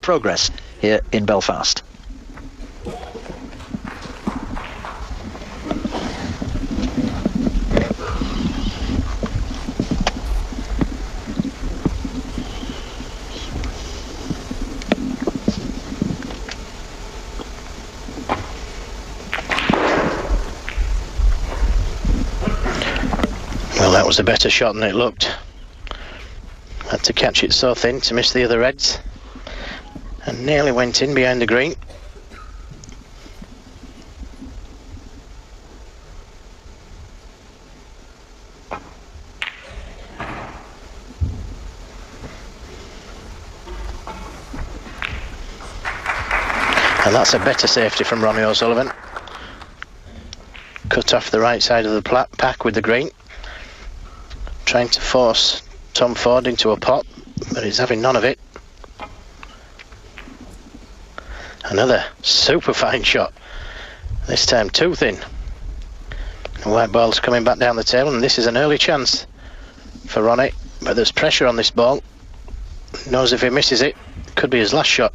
progress here in Belfast. Well, that was a better shot than it looked. Had to catch it so thin to miss the other reds, and nearly went in behind the green. And that's a better safety from Ronnie Sullivan. Cut off the right side of the pack with the green, trying to force Tom Ford into a pot, but he's having none of it. Another super fine shot, this time too thin. The white ball's coming back down the table, and this is an early chance for Ronnie, but there's pressure on this ball. He knows if he misses it, it could be his last shot.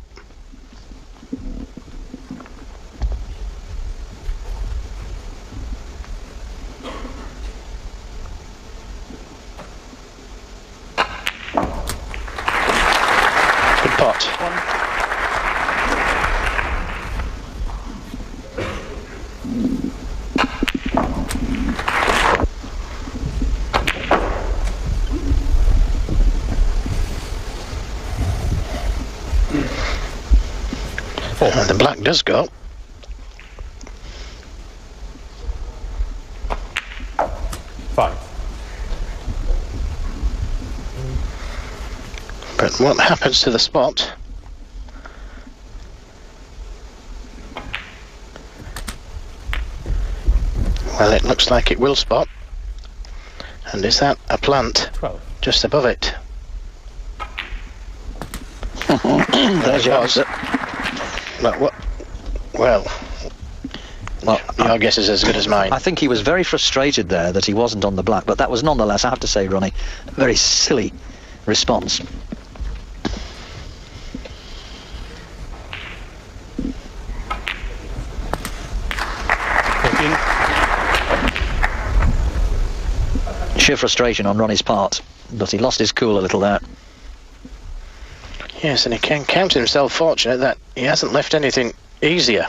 And the black does go. Five. But what happens to the spot? Well, it looks like it will spot. And is that a plant 12. Just above it? There's your answer. But what? Well, your guess is as good as mine. I think he was very frustrated there that he wasn't on the black, but that was nonetheless, I have to say, Ronnie, a very silly response. Sheer frustration on Ronnie's part, but he lost his cool a little there. Yes, and he can count himself fortunate that he hasn't left anything easier.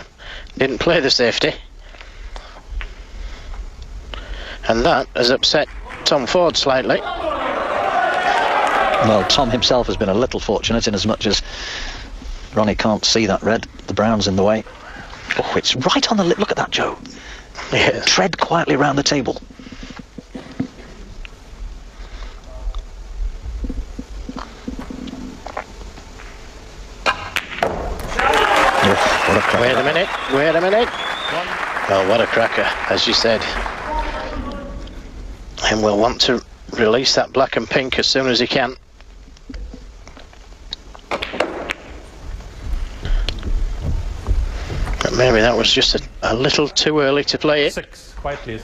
Didn't play the safety. And that has upset Tom Ford slightly. Well, Tom himself has been a little fortunate in as much as Ronnie can't see that red. The brown's in the way. Oh, it's right on the lip. Look at that, Joe. Yeah. Tread quietly round the table. Wait a minute. Oh, what a cracker, as you said. And we'll want to release that black and pink as soon as he can. But maybe that was just a little too early to play it. 6, quiet please.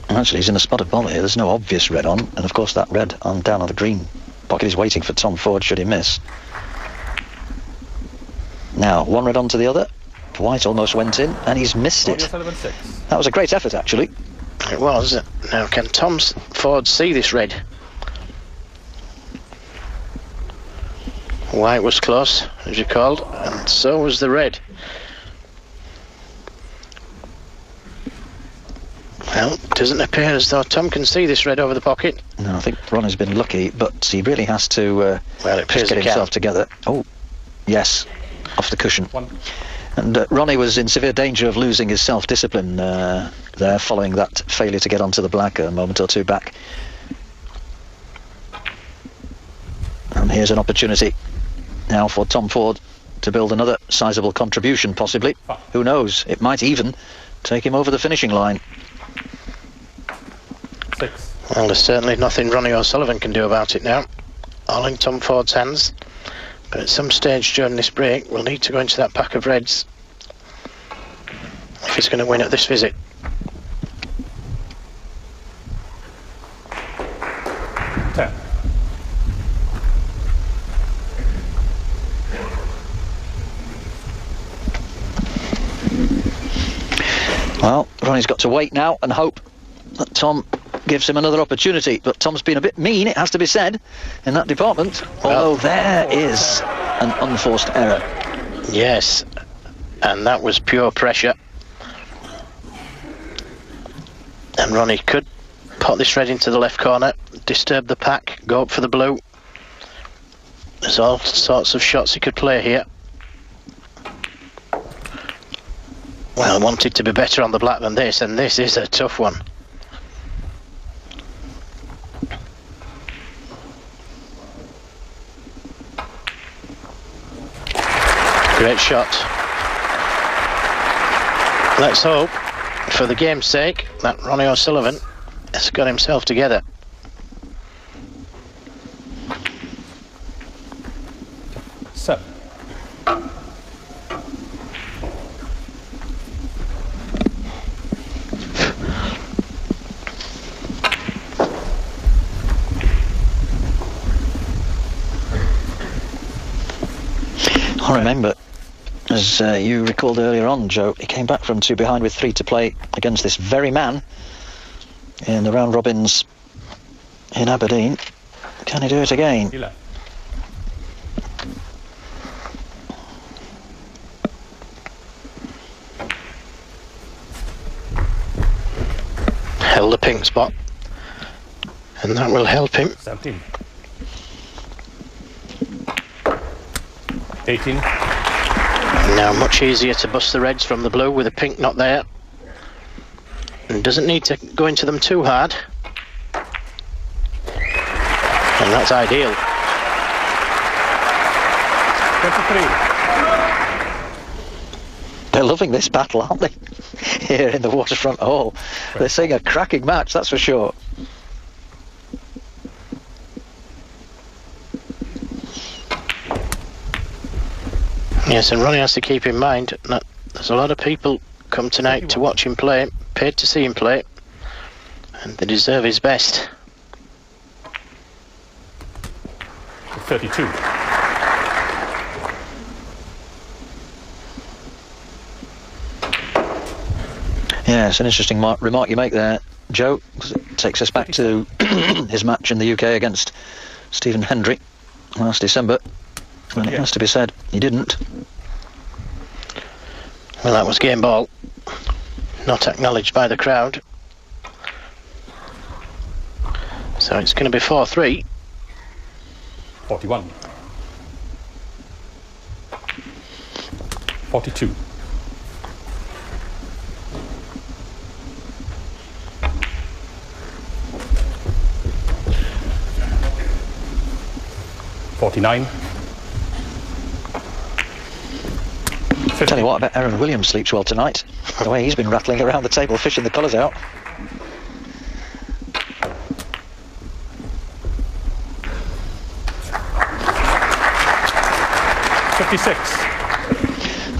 Actually, he's in a spotted ball here. There's no obvious red on, and of course that red on down on the green pocket is waiting for Tom Ford should he miss. Now, one red onto the other. White almost went in, and he's missed it. That was a great effort, actually. It was. Now, can Tom Ford see this red? White was close, as you called, and so was the red. Well, it doesn't appear as though Tom can see this red over the pocket. No, I think Ronnie's been lucky, but he really has to well, it just get himself together. Oh, yes, off the cushion. 1. And Ronnie was in severe danger of losing his self-discipline there, following that failure to get onto the black a moment or two back. And here's an opportunity now for Tom Ford to build another sizable contribution, possibly. Who knows? It might even take him over the finishing line. 6. Well, there's certainly nothing Ronnie O'Sullivan can do about it now. All in Tom Ford's hands. But at some stage during this break, we'll need to go into that pack of reds if he's going to win at this visit. 10. Well, Ronnie's got to wait now and hope that Tom gives him another opportunity, but Tom's been a bit mean, it has to be said, in that department. Although there is an unforced error. Yes, and that was pure pressure. And Ronnie could pot this red into the left corner, disturb the pack, go up for the blue. There's all sorts of shots he could play here. Well, wanted to be better on the black than this, and this is a tough one. Great shot. Let's hope, for the game's sake, that Ronnie O'Sullivan has got himself together. So. I remember, as you recalled earlier on, Joe, he came back from 2 behind with 3 to play against this very man in the round robins in Aberdeen. Can he do it again? Held the pink spot, and that will help him. 17. 18. Now much easier to bust the reds from the blue with the pink not there. And doesn't need to go into them too hard. And that's ideal. 23. They're loving this battle, aren't they? Here in the Waterfront Hall. They're seeing a cracking match, that's for sure. Yes, and Ronnie has to keep in mind that there's a lot of people come tonight to watch him play, paid to see him play, and they deserve his best. 32. Yeah, it's an interesting remark you make there, Joe, because it takes us back to his match in the UK against Stephen Hendry last December. And it has to be said, he didn't. Well, that was game ball. Not acknowledged by the crowd. So it's going to be 4-3. 41. 42. 49. Tell you what, I bet Aaron Williams sleeps well tonight. The way he's been rattling around the table, fishing the colours out.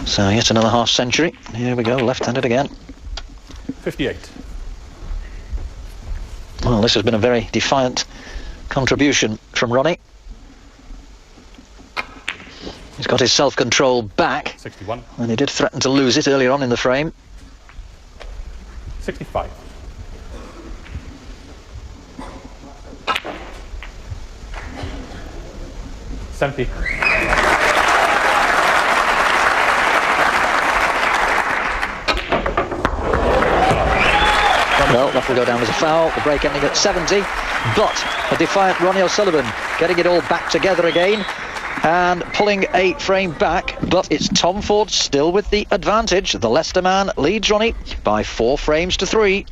So yet another half century. Here we go, left-handed again. 58. Well, this has been a very defiant contribution from Ronnie. He's got his self-control back. 61. And he did threaten to lose it earlier on in the frame. 65. 70. Well, that will go down as a foul. The break ending at 70. But a defiant Ronnie O'Sullivan getting it all back together again and pulling a frame back. But it's Tom Ford still with the advantage. The Leicester man leads Ronnie by 4 frames to 3.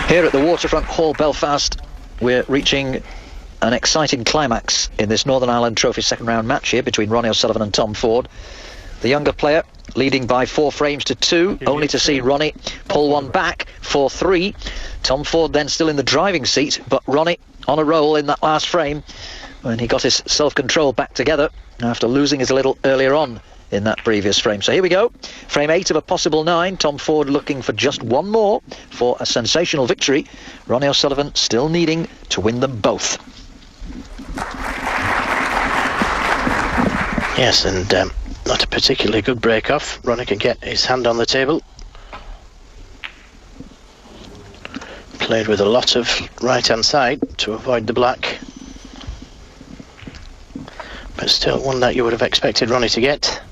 Here at the Waterfront Hall, Belfast, we're reaching an exciting climax in this Northern Ireland Trophy second round match here between Ronnie O'Sullivan and Tom Ford. The younger player leading by 4 frames to 2, only to see Ronnie pull one back, 4-3. Tom Ford then still in the driving seat, but Ronnie on a roll in that last frame when he got his self-control back together after losing it a little earlier on in that previous frame. So here we go, frame 8 of a possible 9. Tom Ford looking for just one more for a sensational victory. Ronnie O'Sullivan still needing to win them both. Yes, and Not a particularly good break off. Ronnie can get his hand on the table. Played with a lot of right hand side to avoid the black. But still one that you would have expected Ronnie to get.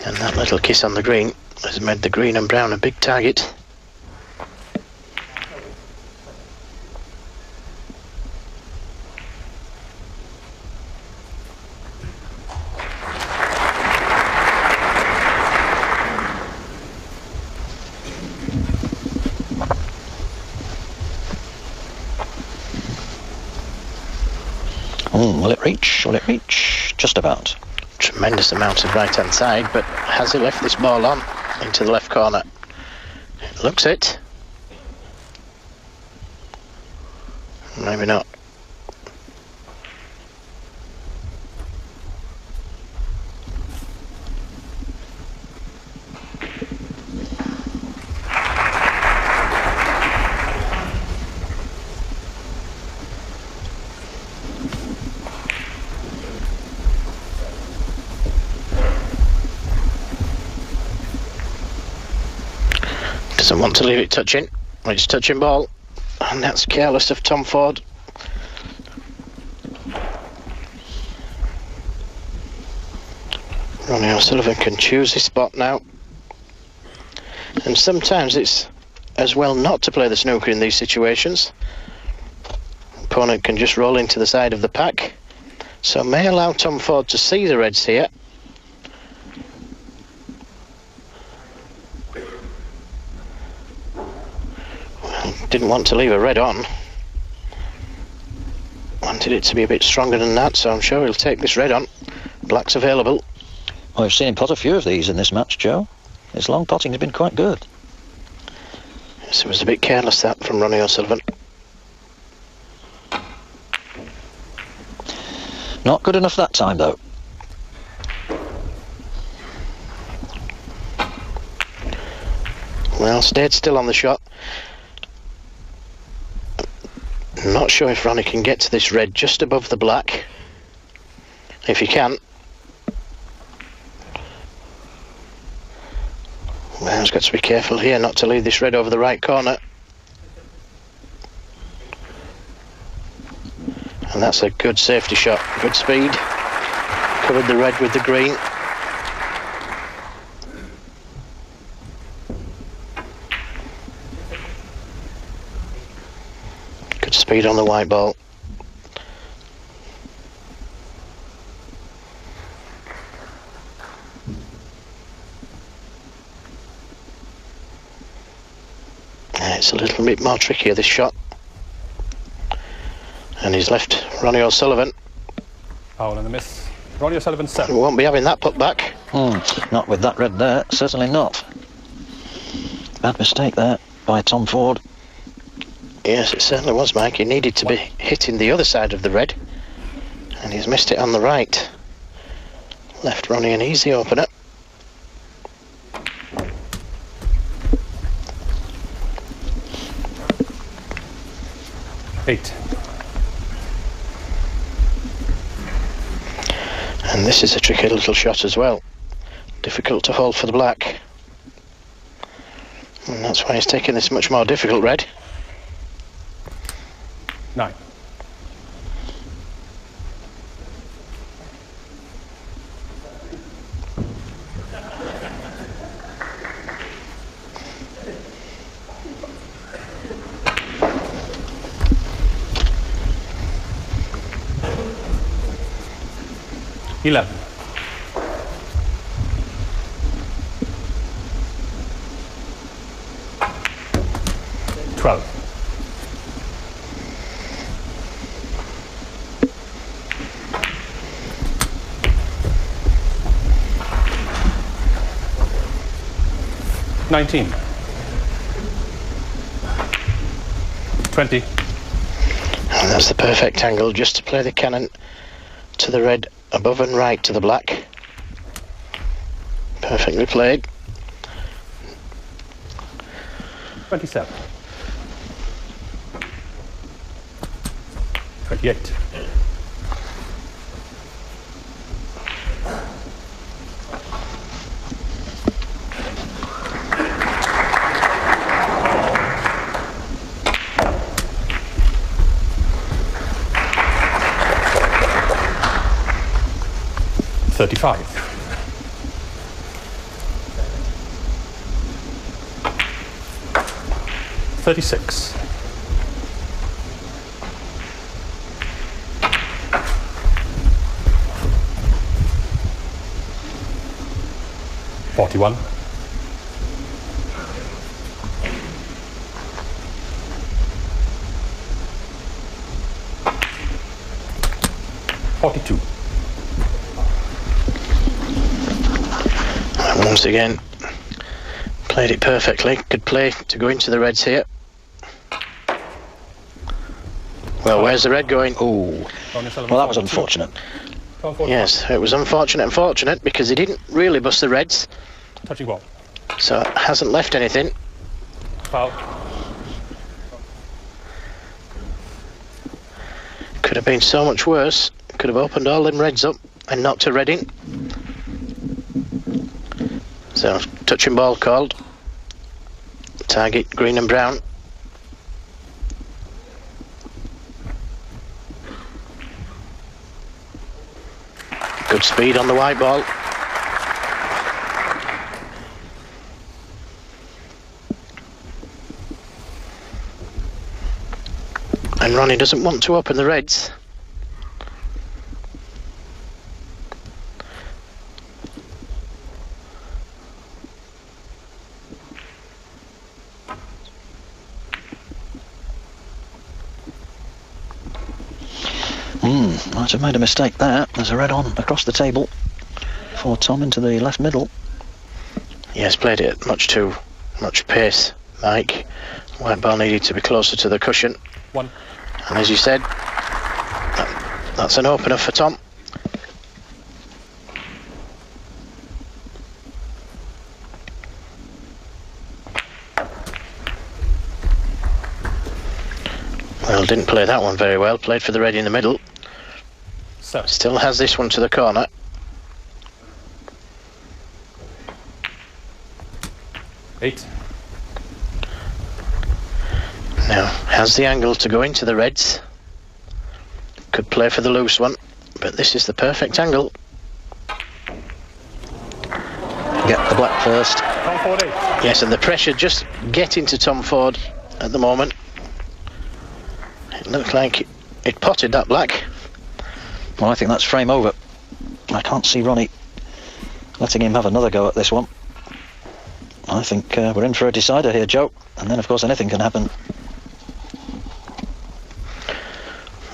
And that little kiss on the green has made the green and brown a big target. Will it reach? Will it reach? Just about. Tremendous amount of right hand side, but has he left this ball on into the left corner? It looks it. Maybe not. Doesn't want to leave it touching. It's touching ball, and that's careless of Tom Ford. Ronnie Sullivan can choose his spot now, and sometimes it's as well not to play the snooker in these situations. Opponent can just roll into the side of the pack, so may allow Tom Ford to see the reds here. Didn't want to leave a red on. Wanted it to be a bit stronger than that, so I'm sure he'll take this red on. Black's available. Well, we've seen him pot a few of these in this match, Joe. His long potting has been quite good. Yes, it was a bit careless that from Ronnie O'Sullivan. Not good enough that time, though. Well, stayed still on the shot. Not sure if Ronnie can get to this red just above the black. If he can. Well, he's got to be careful here not to leave this red over the right corner. And that's a good safety shot. Good speed. Covered the red with the green. Good speed on the white ball. It's a little bit more trickier, this shot. And he's left Ronnie O'Sullivan. Foul and a miss. Ronnie O'Sullivan 7. We won't be having that put back. Not with that red there, certainly not. Bad mistake there by Tom Ford. Yes, it certainly was, Mike. He needed to be hitting the other side of the red, and he's missed it on the right. Left Ronnie an easy opener. Eight. And this is a tricky little shot as well. Difficult to hold for the black. And that's why he's taking this much more difficult red. 9. Eleven. 12. 19. 20. And that's the perfect angle just to play the cannon to the red above and right to the black. Perfectly played. 27. 28. 35. 36. 41. 42. And once again, played it perfectly. Good play to go into the reds here. Well, where's the red going? Oh, well, that was unfortunate. Yes, it was unfortunate because he didn't really bust the reds. Touching ball. So it hasn't left anything. Foul. Could have been so much worse. Could have opened all them reds up and knocked a red in. So, touching ball called. Target green and brown. Good speed on the white ball. And Ronnie doesn't want to open the reds. Might have made a mistake there. There's a red on across the table for Tom into the left middle. Yes, played it at much pace, Mike. White ball needed to be closer to the cushion. 1. And as you said, that's an opener for Tom. Well, didn't play that one very well. Played for the red in the middle. So. Still has this one to the corner. Eight. Now, has the angle to go into the reds. Could play for the loose one, but this is the perfect angle. Get the black first. Tom Ford 8. Yes, and the pressure just getting to Tom Ford at the moment. It looked like it potted that black. Well, I think that's frame over. I can't see Ronnie letting him have another go at this one. I think we're in for a decider here, Joe. And then, of course, anything can happen.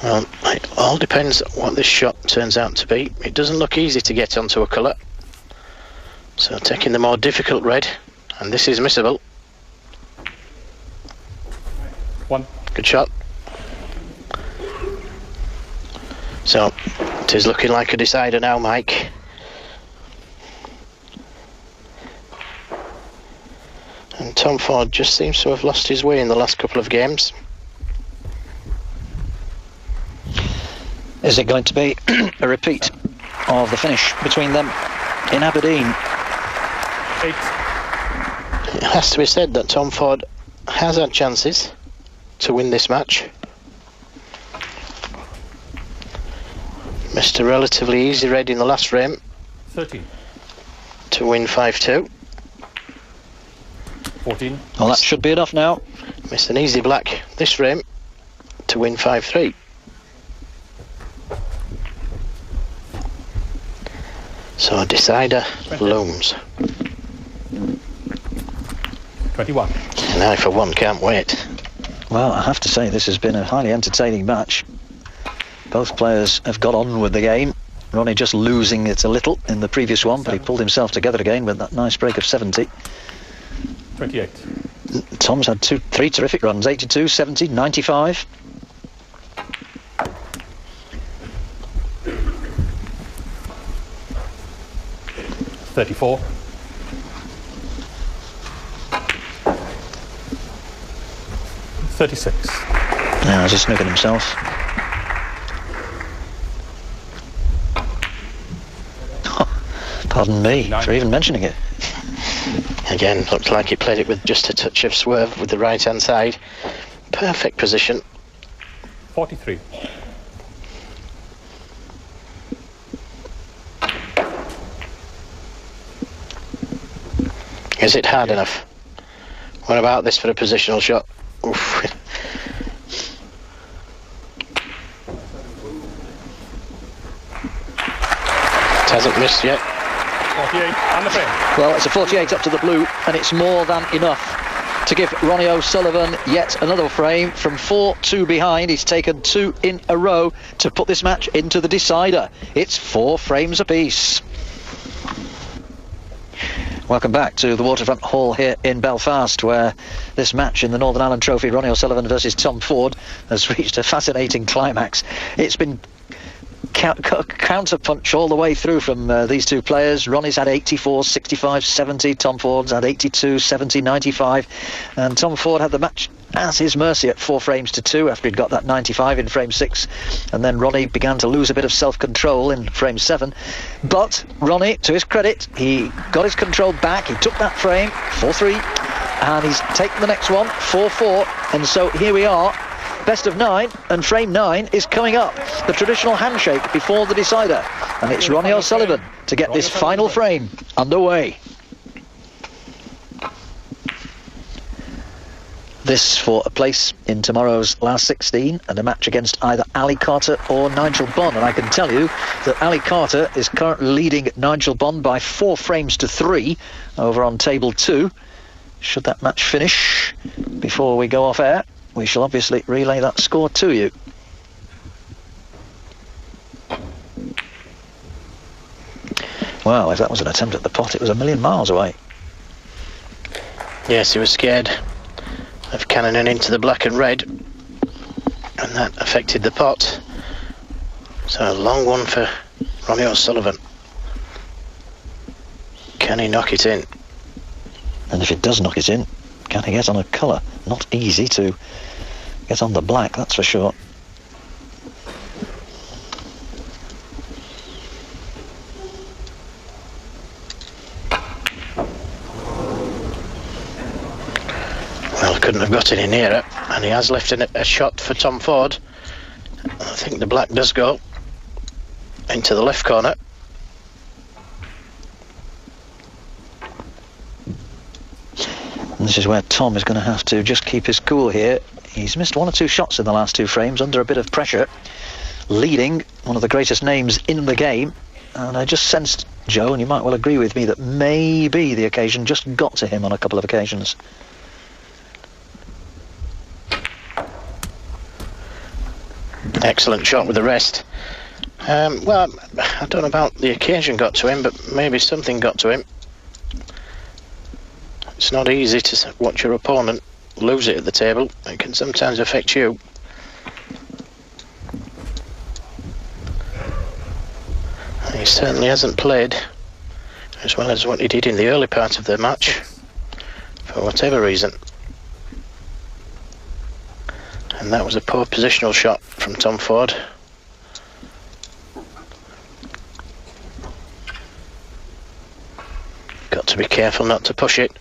Well, it all depends what this shot turns out to be. It doesn't look easy to get onto a colour. So taking the more difficult red, and this is missable. 1. Good shot. So it is looking like a decider now, Mike. And Tom Ford just seems to have lost his way in the last couple of games. Is it going to be a repeat of the finish between them in Aberdeen? 8. It has to be said that Tom Ford has had chances to win this match. Missed a relatively easy red in the last frame 13. to win 5-2. 14. Well, that should be enough now. Missed an easy black this frame to win 5-3. So a decider looms. 21. And I, for one, can't wait. Well, I have to say this has been a highly entertaining match. Both players have got on with the game. Ronnie just losing it a little in the previous one, but he pulled himself together again with that nice break of 70. 28. Tom's had three terrific runs, 82, 70, 95. 34. 36. Now, he's snookered himself. Pardon me for even mentioning it. Again, looked like he played it with just a touch of swerve with the right hand side. Perfect position. 43. Is it hard enough? What about this for a positional shot? Oof. It hasn't missed yet. 48 and the frame. Well, it's a 48 up to the blue, and it's more than enough to give Ronnie O'Sullivan yet another frame. From 4-2 behind, he's taken 2 in a row to put this match into the decider. It's 4 frames apiece. Welcome back to the Waterfront Hall here in Belfast, where this match in the Northern Ireland Trophy, Ronnie O'Sullivan versus Tom Ford, has reached a fascinating climax. It's been counter-punch all the way through from these two players. Ronnie's had 84, 65, 70. Tom Ford's had 82, 70, 95. And Tom Ford had the match at his mercy at 4 frames to 2 after he'd got that 95 in frame 6. And then Ronnie began to lose a bit of self-control in frame 7. But Ronnie, to his credit, he got his control back. He took that frame, 4-3. And he's taken the next one, 4-4. And so here we are. Best of 9, and frame 9 is coming up. The traditional handshake before the decider, and it's Ronnie O'Sullivan to get this final frame underway. This for a place in tomorrow's last 16 and a match against either Ali Carter or Nigel Bond. And I can tell you that Ali Carter is currently leading Nigel Bond by 4 frames to 3 over on table 2. Should that match finish before we go off air, we shall obviously relay that score to you. Wow, if that was an attempt at the pot, it was a million miles away. Yes, he was scared of cannoning into the black and red, and that affected the pot. So a long one for Ronnie O'Sullivan. Can he knock it in? And if it does knock it in, can he get on a colour? Not easy to get on the black, that's for sure. Well, couldn't have got any nearer, and he has left a shot for Tom Ford. I think the black does go into the left corner. And this is where Tom is going to have to just keep his cool here. He's missed 1 or 2 shots in the last 2 frames under a bit of pressure, leading one of the greatest names in the game. And I just sensed, Joe, and you might well agree with me, that maybe the occasion just got to him on a couple of occasions. Excellent shot with the rest. Well, I don't know about the occasion got to him, but maybe something got to him. It's not easy to watch your opponent lose it at the table. It can sometimes affect you. He certainly hasn't played as well as what he did in the early part of the match, for whatever reason. And that was a poor positional shot from Tom Ford. Got to be careful not to push it.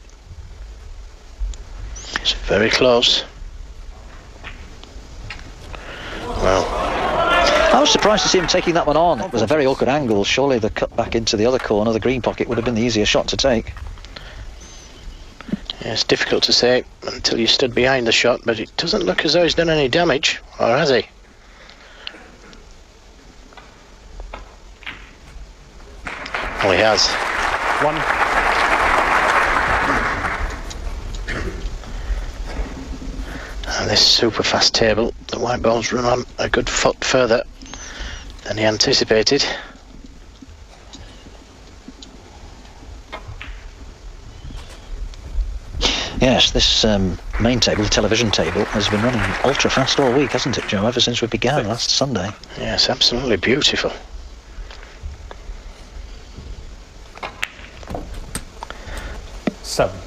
It's very close. Well, I was surprised to see him taking that one on. It was a very awkward angle. Surely the cut back into the other corner, the green pocket, would have been the easier shot to take. yeah, it's difficult to say until you stood behind the shot, but it doesn't look as though he's done any damage, or has he? Well, he has. 1. And this super fast table, the white ball's run on a good foot further than he anticipated. Yes, this main table, the television table, has been running ultra fast all week, hasn't it, Joe, ever since we began last Sunday? Yes, absolutely beautiful. Seven.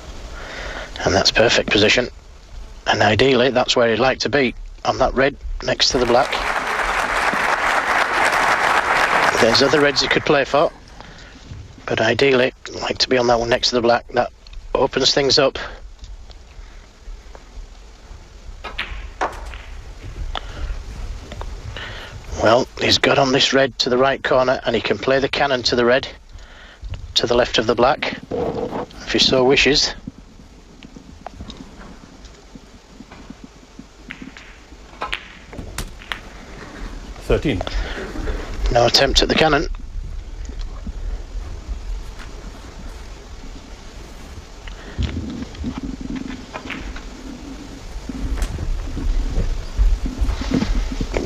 And that's perfect position. And ideally, that's where he'd like to be, on that red next to the black. There's other reds he could play for, but ideally, I'd like to be on that one next to the black. That opens things up. Well, he's got on this red to the right corner, and he can play the cannon to the red, to the left of the black, if he so wishes. No attempt at the cannon.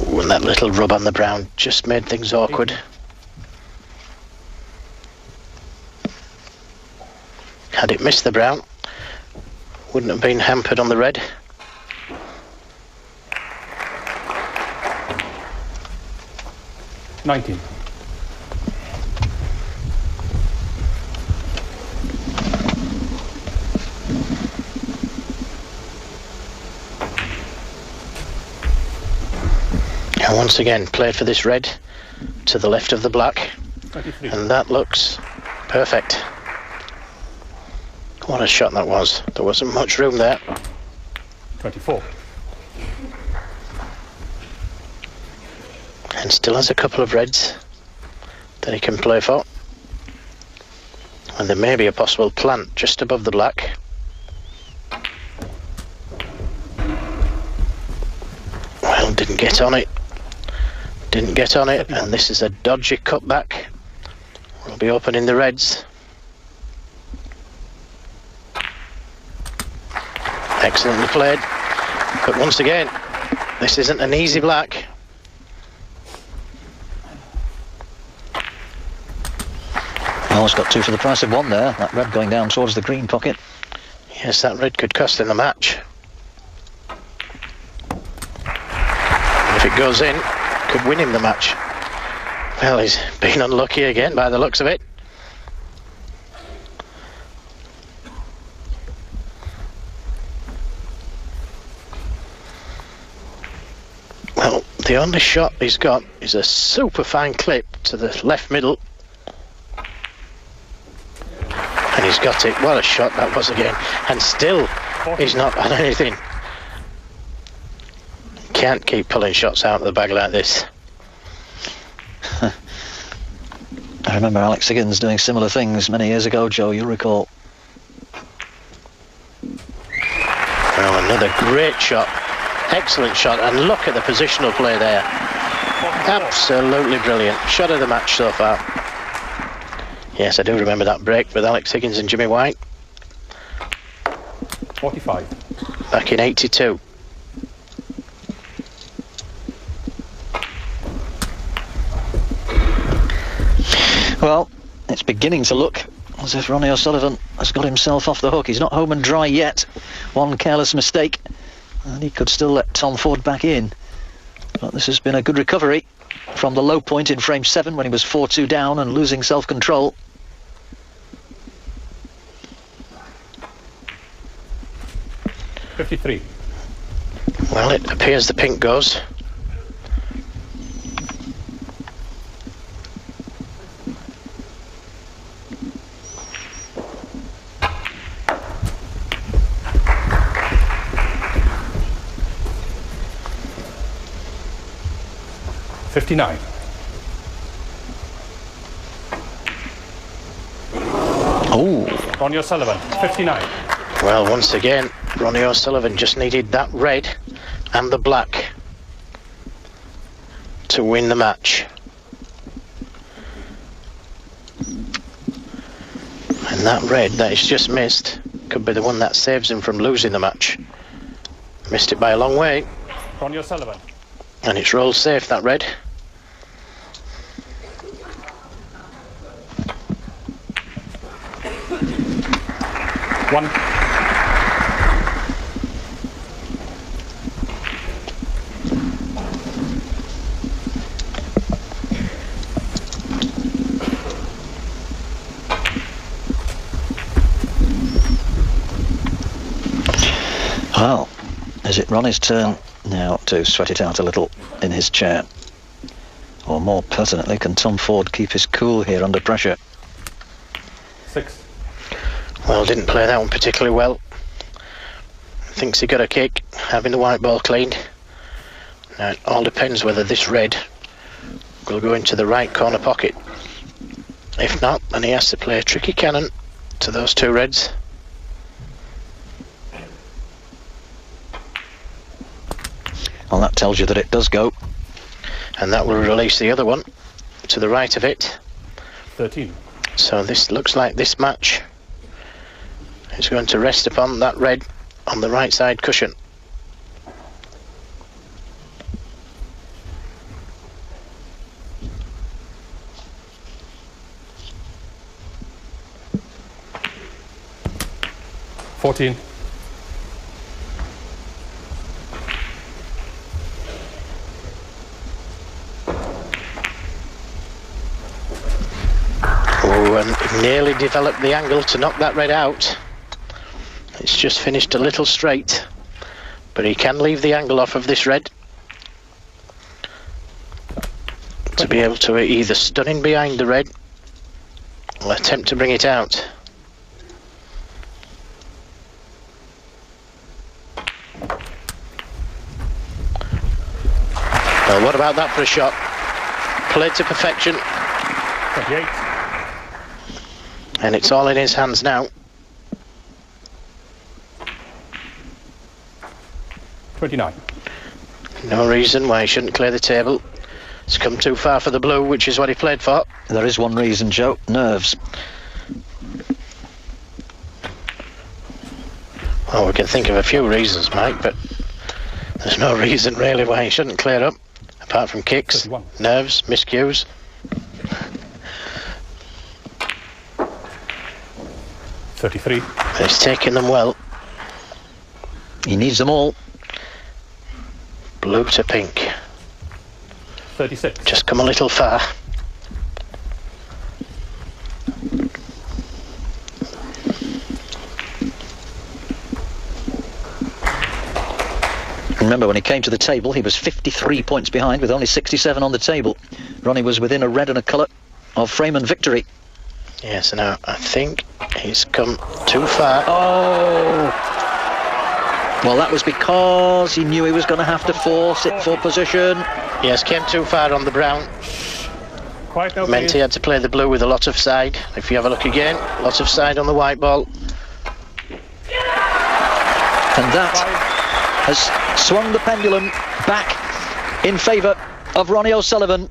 Ooh, and that little rub on the brown just made things awkward. Had it missed the brown, wouldn't have been hampered on the red. And once again, played for this red to the left of the black, 23. And that looks perfect. What a shot that was. There wasn't much room there. 24. And still has a couple of reds that he can play for. And there may be a possible plant just above the black. Well, didn't get on it. Didn't get on it, and this is a dodgy cutback. We'll be opening the reds. Excellently played. But once again, this isn't an easy black. Oh, it's got two for the price of one there. That red going down towards the green pocket. Yes, that red could cost him the match. And if it goes in, could win him the match. Well, he's been unlucky again by the looks of it. Well, the only shot he's got is a super fine clip to the left middle. And he's got it. What a shot that was again. And still, he's not done anything. Can't keep pulling shots out of the bag like this. I remember Alex Higgins doing similar things many years ago, Joe, you'll recall. Well, another great shot. Excellent shot. And look at the positional play there. Absolutely brilliant. Shot of the match so far. Yes, I do remember that break with Alex Higgins and Jimmy White. 45. Back in 82. Well, it's beginning to look as if Ronnie O'Sullivan has got himself off the hook. He's not home and dry yet. One careless mistake, and he could still let Tom Ford back in. But this has been a good recovery from the low point in frame 7 when he was 4-2 down and losing self-control. $53. Well, it appears the pink goes. $59. Oh, Ronnie O'Sullivan, 59. Well, once again, Ronnie O'Sullivan just needed that red and the black to win the match. And that red that he's just missed could be the one that saves him from losing the match. Missed it by a long way. Ronnie O'Sullivan. And it's rolled safe, that red. One. well, Is it Ronnie's turn now to sweat it out a little in his chair? Or more pertinently, can Tom Ford keep his cool here under pressure? 6. Well, didn't play that one particularly well. Thinks he got a kick, having the white ball cleaned. Now it all depends whether this red will go into the right corner pocket. If not, then he has to play a tricky cannon to those two reds. Well, that tells you that it does go. And that will release the other one to the right of it. 13. So this looks like this match is going to rest upon that red on the right side cushion. $14. Oh, and nearly developed the angle to knock that red out. It's just finished a little straight, but he can leave the angle off of this red to be able to either stun in behind the red or attempt to bring it out. Well, what about that for a shot? Played to perfection. 28. And it's all in his hands now. 29. No reason why he shouldn't clear the table. It's come too far for the blue, which is what he played for. There is one reason, Joe. Nerves. Well, we can think of a few reasons, Mike, but there's no reason really why he shouldn't clear up, apart from kicks, 31. nerves, miscues. 33. But he's taking them well. He needs them all. Blue to pink. 36. Just come a little far. Remember, when he came to the table, he was 53 points behind with only 67 on the table. Ronnie was within a red and a colour of frame and victory. Yes, now I think he's come too far. Oh! Well, that was because he knew he was going to have to force it for position. Yes, came too far on the brown. Quite no Meant he had to play the blue with a lot of side. If you have a look again, lots of side on the white ball. And that has swung the pendulum back in favour of Ronnie O'Sullivan.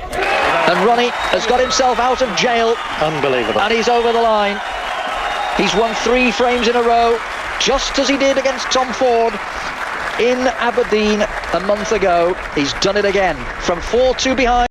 And Ronnie has got himself out of jail. Unbelievable. And he's over the line. He's won 3 frames in a row, just as he did against Tom Ford in Aberdeen a month ago. He's done it again from 4-2 behind.